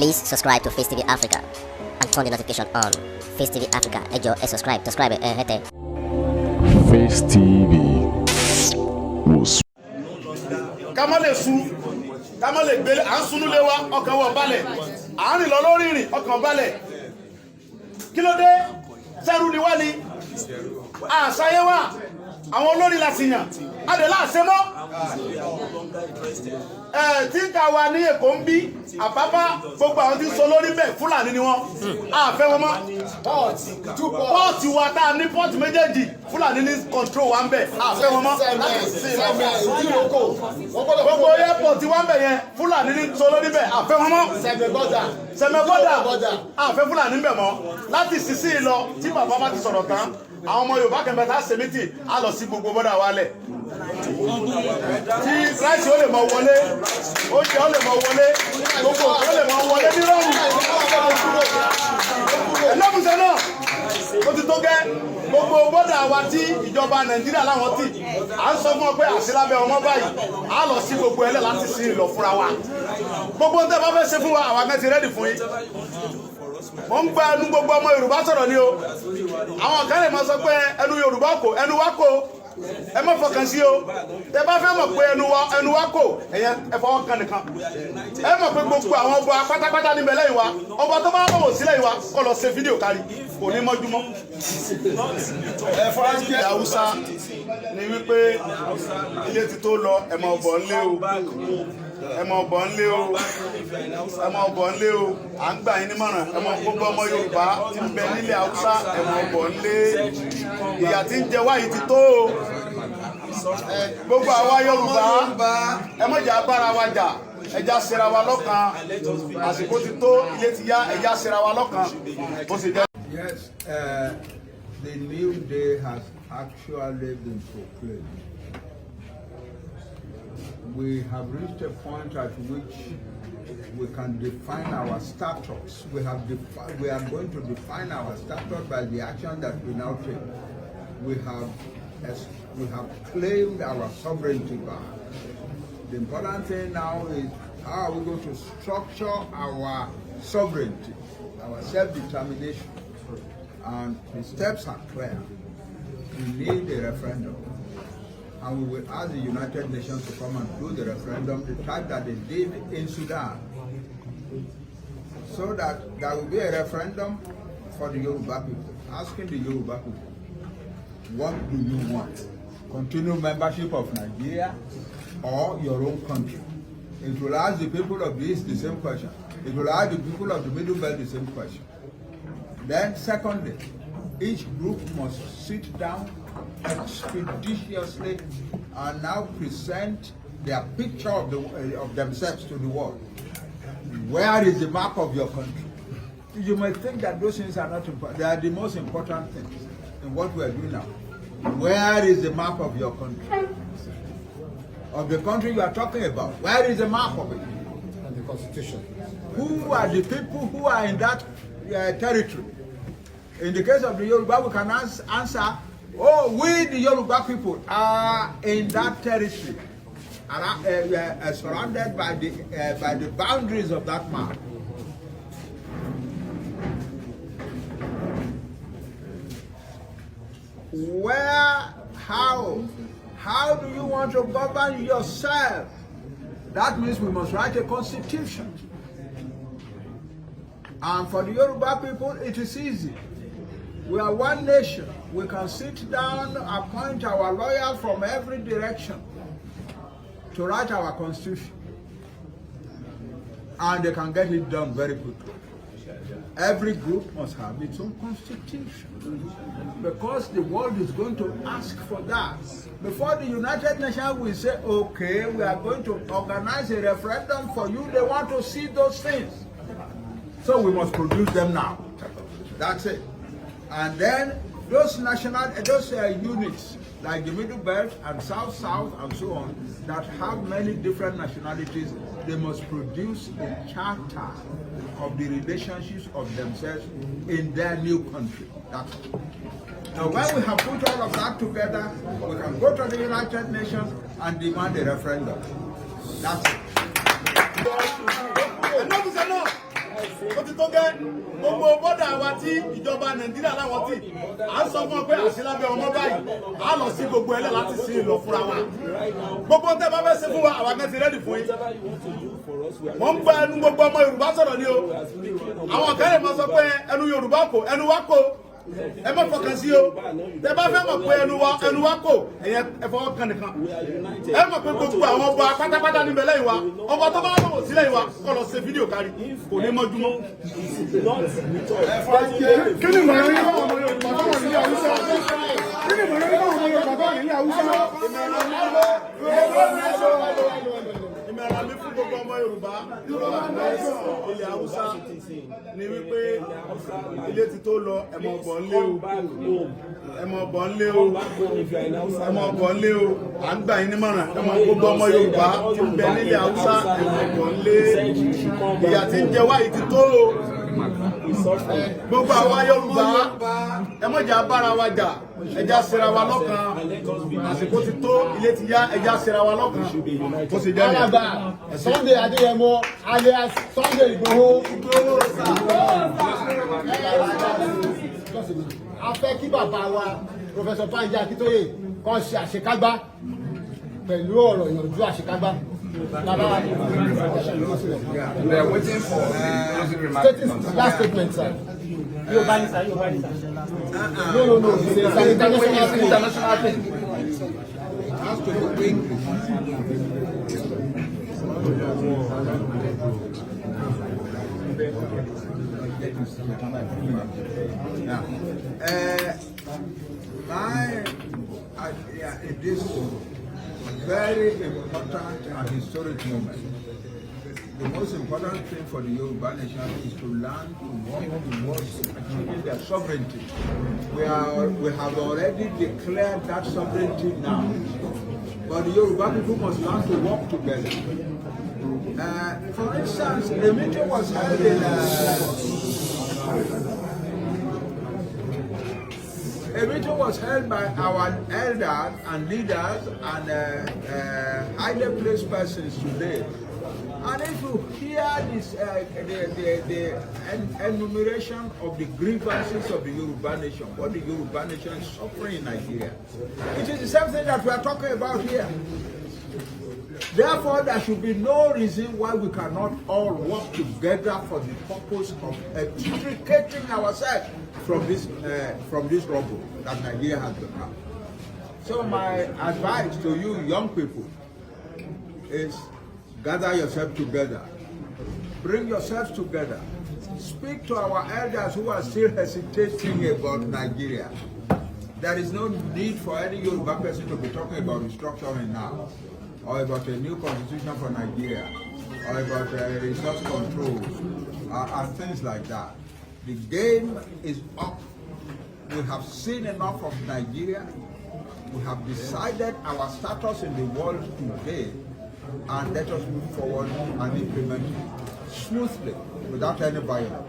Please subscribe to FaceTV Africa and turn the notification on. FaceTV Africa, ẹ jọ̀ọ́ ẹ subscribe, hete. Face TV was ká má lè sun ká má lè gbélé à ń sunú lé wa ọkàn wọ̀ balẹ̀ à ń rìn lọ lórí ìrìn ọkàn balẹ̀ kí ló dé sẹ́rù ni wá ni àṣàyẹ wa àwọn olórí la sì yàn adé láàṣẹ mọ́ tí ká wa ní Èkó ń bí àbábá gbogbo àwọn tí ń sọ lórí bẹ́ẹ̀ Fúlàní ni wọ́n àfẹ́ wọn mọ́ pọ́ọ̀tì wa tá a ní pọ́ọ̀tì méjèèjì Fúlàní ní kọ̀ntró wa ń bẹ̀ àfẹ́ wọn mọ́ gbogbo airport wa ń bẹ̀ yẹn Fúlàní ní sọ lórí bẹ́ẹ̀ àfẹ́ wọn mọ́ sẹ̀mẹ̀bọ́dà àfẹ́ Fúlàní ń bẹ̀ mọ́ láti sísí lọ tí bàbá bá ti sọ̀rọ̀ tán àwọn ọmọ Yorùbá kẹfẹ tá a ṣe mítì á lọ sí gbogbo bọ́dà wa lẹ̀ tí ráìsì ó lè mọ wọlé oúnjẹ ó lè mọ wọlé gbogbo ó lè mọ wọlé ní rọrùn ẹlẹ́bùsẹ̀ náà ó ti tó gẹ́ gbogbo bọ́dà wa tí ìjọba Nàìjíríà láwọn tì à ń sọ fún ọ pé àṣìlábẹ́ ọmọ báyìí á lọ sí gbogbo ẹlẹ́ láti sí ìlọ fúnra wa gbogbo ń tẹ́ bá fẹ́ ṣe fún wa àwọn akẹ́tì rẹ́dì fún yín mo ń gba ẹnu gbogbo ọmọ Yorùbá sọ̀rọ̀ ni o àwọn kan lè máa sọ pé ẹnu Yorùbá kò ẹnu wa kò ẹ má fọkàn sí o tẹ bá fẹ́ mọ̀ pé ẹnu wa kò ẹ̀yẹn ẹ fọwọ́ kan nìkan ẹ mọ̀ pé gbogbo àwọn ọba pátápátá níbẹ̀ lẹ́yìn wa ọba tó bá wọ̀ sílẹ̀ yìí wa kọ́ lọ ṣe fídíò kárí kò ní mọ́júmọ́ ẹ fọ́nrán Haúsá ni wípé ilé ti tó lọ ẹ mọ̀ bọ̀ ńlé o ẹ mọ̀ bọ̀ ńlé o ẹ mọ̀ bọ̀ ńlé o à ń gbà yín nímọ̀ràn ẹ mọ̀ gbogbo ọmọ Yorùbá tí ń bẹ nílẹ̀ Haúsá ẹ mọ̀ bọ̀ ńlé ìyà tí ń jẹ wá yìí ti tó o gbogbo àwa Yorùbá ẹ mọ̀ jà bára wa jà ẹja ṣera wa lọ́kan àsìkò ti tó ilé ti yá ẹja ṣera wa lọ́kan bó ṣe jẹ́. Yes, the new day has actually been proclaimed. We have reached a point at which we can define our status. We are going to define our status by the action that we now take. We have claimed our sovereignty back. The important thing now is how are we going to structure our sovereignty, our self-determination. And the steps are clear. We need a referendum. And we will ask the United Nations to come and do the referendum, the type that they did in Sudan. So that there will be a referendum for the Yoruba people, asking the Yoruba people, what do you want? Continue membership of Nigeria or your own country? It will ask the people of the East the same question. It will ask the people of the Middle Belt the same question. Then secondly, each group must sit down expeditiously and now present their picture of themselves to the world. Where is the map of your country? You might think that those things are not important. They are the most important things in what we are doing now. Where is the map of your country? Of the country you are talking about. Where is the map of it? And the constitution. Who are the people who are in that territory? In the case of the Yoruba, we can answer, oh, we the Yoruba people are in that territory, surrounded by the boundaries of that map. Where, how do you want to govern yourself? That means we must write a constitution. And for the Yoruba people, it is easy. We are one nation. We can sit down, appoint our lawyers from every direction to write our constitution. And they can get it done very quickly. Every group must have its own constitution because the world is going to ask for that. Before the United Nations will say, okay, we are going to organize a referendum for you, they want to see those things. So we must produce them now. That's it. And then those units like the Middle Belt and South and so on that have many different nationalities, they must produce a charter of the relationships of themselves in their new country. That's it. Now when we have put all of that together, we can go to the United Nations and demand a referendum. That's it. ti tó gẹ́ gbogbo bọ́dà wa tí ìjọba Nàìjíríà láwọn tí à ń sọ fún ọ pé àṣìlábẹ́ ọmọ báyìí à lọ sí gbogbo ẹlẹ́ láti sí ìlọ fúnra wa gbogbo tẹ́ bá fẹ́ ṣe fún wa àwọn akẹ́sì rẹ́dì fún yín wọ́n ń gba ẹnu gbogbo ọmọ Yorùbá sọ̀rọ̀ ni o àwọn kan lè máa sọ pé ẹnu Yorùbá kò ẹnu wa kò ẹ má fọkàn sí o tẹ́ bá fẹ́ mọ̀ pé ẹnu wa kò ẹ̀yẹ ẹ fọwọ́ kan nìkan ẹ mọ̀ pé gbogbo àwọn ọba pátápátá níbẹ̀ lẹ́yìn wa ọba tó bá lọ́wọ́ sí lẹ́yìn wa kọ́ lọ ṣe fídíò kárí kò ní mọ́júmọ́. Kí ni ìmọ̀ràn yín báwọn ọmọ Yorùbá tó wà nílẹ̀ Haúsá? Kí ni ìmọ̀ràn yín báwọn ọmọ Yorùbá tó wà nílẹ̀ Haúsá? Ìmọ̀ràn mi fún gbogbo ọmọ Yorùbá ilẹ̀ Haúsá ni wípé ilé ti tó lọ ẹ mọ̀ bọ̀ ńlé o ẹ mọ̀ bọ̀ ńlé o ẹ mọ̀ bọ̀ ńlé o à ń gbà yín nímọ̀ràn ẹ mọ̀ gbogbo ọmọ Yorùbá tí ń bẹ nílẹ̀ Haúsá ẹ mọ̀ bọ̀ ńlé ìyà tí ń jẹ wá yìí ti tó o gbogbo àwa Yorùbá ẹ mọ̀ jà bára wa jà ẹja ṣera wa lọ́kan àsìkò ti tó ilé ti yá ẹja ṣera wa lọ́kan ó sì jẹ́ nìyẹn. Sunday Adéyẹmọ alias Sunday Igboho. A fẹ́ kí bàbá wa Professor Banji Akintoye kan ṣe àṣekágbá pẹ̀lú ọ̀rọ̀ ìyànjú àṣekágbá. They are waiting for last statement, sir. No. It's an international thing. has to be English. Now, in this very important and historic moment, the most important thing for the Yoruba nation is to learn to work towards achieving their sovereignty. We have already declared that sovereignty now, but the Yoruba people must learn to work together. For instance, a meeting was held in by our elders and leaders and highly placed persons today. And if you hear this, the enumeration of the grievances of the Yoruba nation, what the Yoruba nation is suffering in Nigeria, it is the same thing that we are talking about here. Therefore, there should be no reason why we cannot all work together for the purpose of extricating ourselves from this rubble that Nigeria has become. So my advice to you young people is gather yourselves together. Bring yourselves together. Speak to our elders who are still hesitating about Nigeria. There is no need for any Yoruba person to be talking about restructuring now, or about a new constitution for Nigeria, or about resource control, and things like that. The game is up. We have seen enough of Nigeria. We have decided our status in the world today, and let us move forward and implement it smoothly without any violence.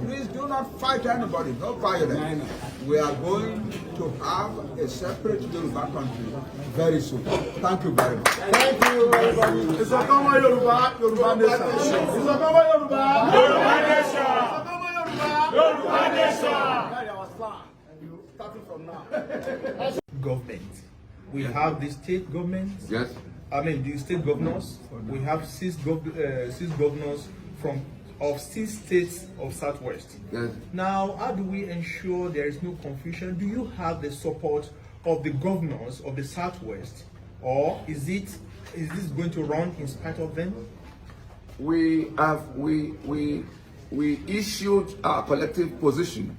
Please do not fight anybody, no violence. We are going to have a separate Yoruba country very soon. Thank you very much. Thank you, everybody. It's a common Yoruba nation. It's a common Yoruba nation. Yoruba nation. Starting from now. Government. We have the state government. Yes. I mean the state governors. We have six governors of 6 states of Southwest. Yes. Now, how do we ensure there is no confusion? Do you have the support of the governors of the Southwest, or is this going to run in spite of them? We issued our collective position.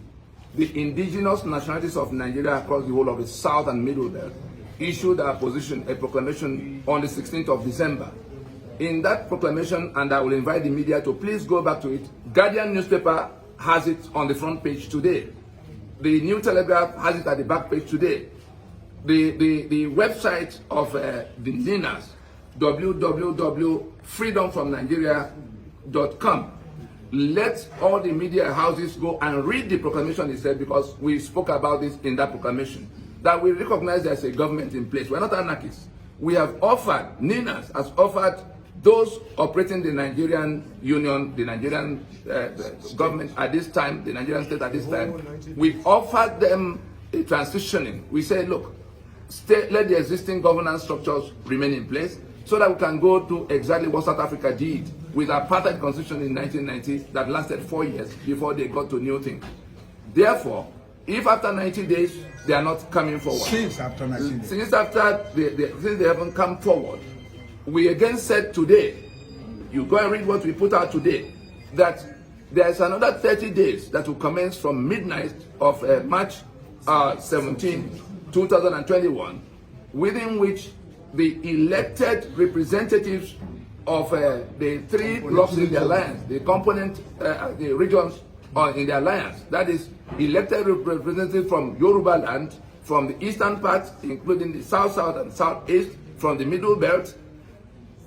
The indigenous nationalities of Nigeria across the whole of the South and Middle Belt issued our position, a proclamation on the 16th of December. In that proclamation, and I will invite the media to please go back to it, Guardian newspaper has it on the front page today. The New Telegraph has it at the back page today. The website of the NINAS, www.freedomfromnigeria.com. Let all the media houses go and read the proclamation itself, because we spoke about this in that proclamation, that we recognize there's a government in place. We're not anarchists. We have offered, NINAS has offered those operating the Nigerian Union, the Nigerian government at this time, the Nigerian state at this time, we offered them a transitioning. We said, look, let the existing governance structures remain in place so that we can go to exactly what South Africa did with our apartheid constitution in 1990 that lasted 4 years before they got to new things. Therefore, if after 90 days they are not coming forward, Since after 90 days. since they haven't come forward, we again said today, you go and read what we put out today, that there's another 30 days that will commence from midnight of March 17, 2021, within which the elected representatives of the three blocks in the alliance, the component, the regions in the alliance, that is elected representatives from Yoruba land, from the eastern part, including the south and southeast, from the middle belt,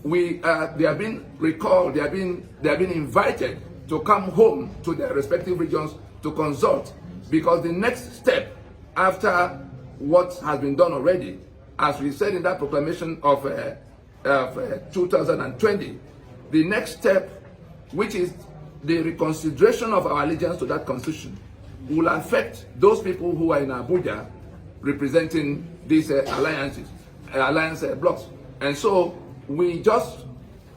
they have been recalled, they have been invited to come home to their respective regions to consult, because the next step after what has been done already, as we said in that proclamation of 2020, the next step, which is the reconsideration of our allegiance to that constitution, will affect those people who are in Abuja representing these alliance blocks. And so we just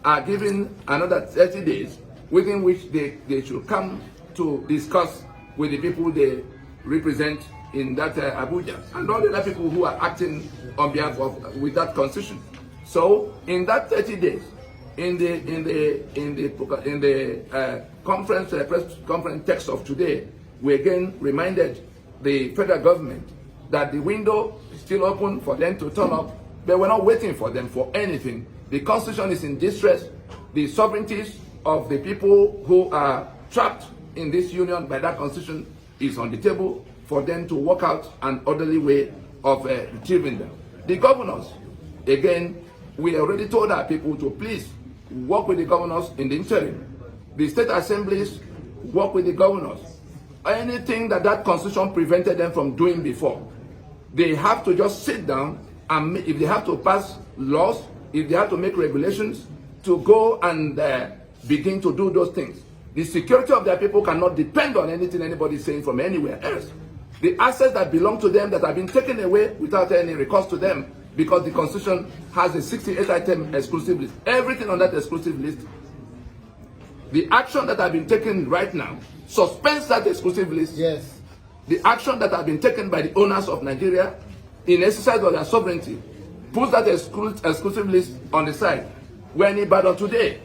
are given another 30 days within which they should come to discuss with the people they represent in that Abuja and all the other people who are acting on behalf of with that constitution. So in that 30 days, in the press conference text of today, we again reminded the federal government that the window is still open for them to turn up, but we're not waiting for them for anything. The constitution is in distress. The sovereignties of the people who are trapped in this union by that constitution is on the table for them to work out an orderly way of retrieving them. The governors, again, we already told our people to please work with the governors in the interim. The state assemblies work with the governors. Anything that constitution prevented them from doing before, they have to just sit down and if they have to pass laws, if they have to make regulations, to go and begin to do those things. The security of their people cannot depend on anything anybody is saying from anywhere else. The assets that belong to them that have been taken away without any recourse to them, because the constitution has a 68-item exclusive list. Everything on that exclusive list, the action that have been taken right now suspends that exclusive list. Yes. The action that have been taken by the owners of Nigeria in exercise of their sovereignty puts that exclusive list on the side. When in Ibadan today,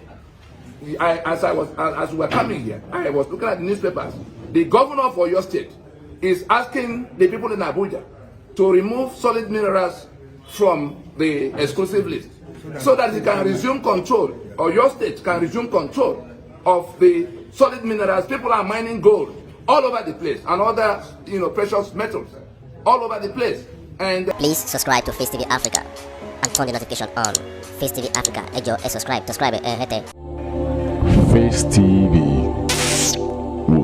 as we were coming here, I was looking at the newspapers. The governor of Oyo State is asking the people in Abuja to remove solid minerals from the exclusive list so that he can resume control, or your state can resume control of the solid minerals. People are mining gold all over the place and other precious metals all over the place. And Please subscribe to Face TV Africa and turn the notification on. Face TV Africa, subscribe. Face TV.